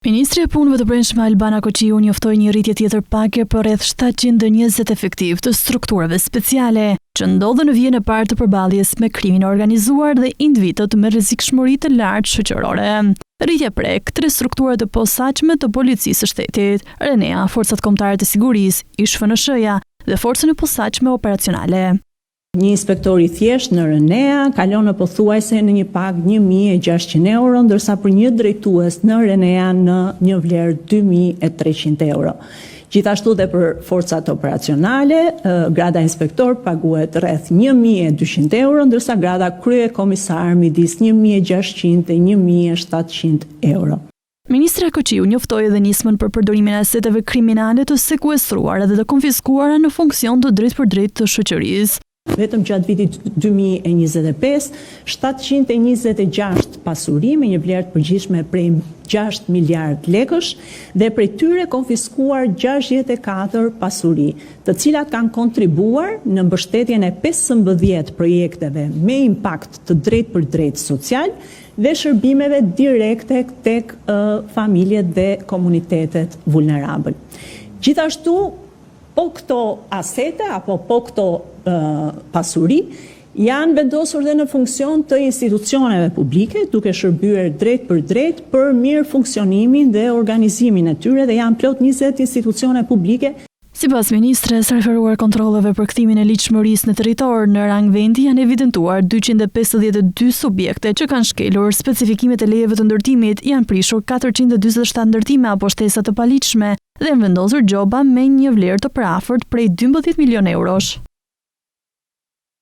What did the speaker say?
Ministri e Punëve të Brendshme Albana Koqiu njoftoi një rritje tjetër pake për rreth 720 efektiv të strukturave speciale, që ndodhen në vijën e parë të përballjes me krimin e organizuar dhe individët me rrezikshmëri të lartë shoqërore. Rritja prek 3 struktura të posaçme të policisë së shtetit: RENEA, Forcat Kombëtare të Sigurisë, ISHFNSH-ja dhe Forcën e Posaçme Operacionale. Një inspektor i thjesht në RENEA kalon në pothuajse në një pagë 1.600 euro, ndërsa për një drejtues në RENEA në një vlerë 2.300 euro. Gjithashtu dhe për forcat operacionale, grada inspektor paguhet rreth 1.200 euro, ndërsa grada krye komisar midis 1.600 dhe 1.700 euro. Ministra Koqiu njoftoi edhe nismën për përdorimin e aseteve kriminale të sekuestruara dhe të konfiskuara në funksion të drejt për drejt të shoqërisë. Vetëm gjatë vitit 2025, 726 pasuri me një vlerë të përgjithshme prej 6 miliard lekësh dhe prej tyre konfiskuar 64 pasuri, të cilat kanë kontribuar në mbështetjen e 15 projekteve me impakt të drejt për drejt social dhe shërbimeve direkte tek familjet dhe komunitetet vulnerabël. Gjithashtu, po këto asete apo po këto pasuri janë vendosur dhe në funksion të institucioneve publike, duke shërbyer drejt për drejt për mirë funksionimin dhe organizimin e tyre, dhe janë plot 20 institucione publike. Sipas ministres, referuar kontrolleve për kthimin e ligjshmërisë në territor, në rang vendi janë evidentuar 252 subjekte që kanë shkelur specifikimet e lejeve të ndërtimit, janë prishur 447 ndërtime apo shtesa të paligjshme dhe janë vendosur gjoba me një vlerë të përafërt prej 12 milion eurosh.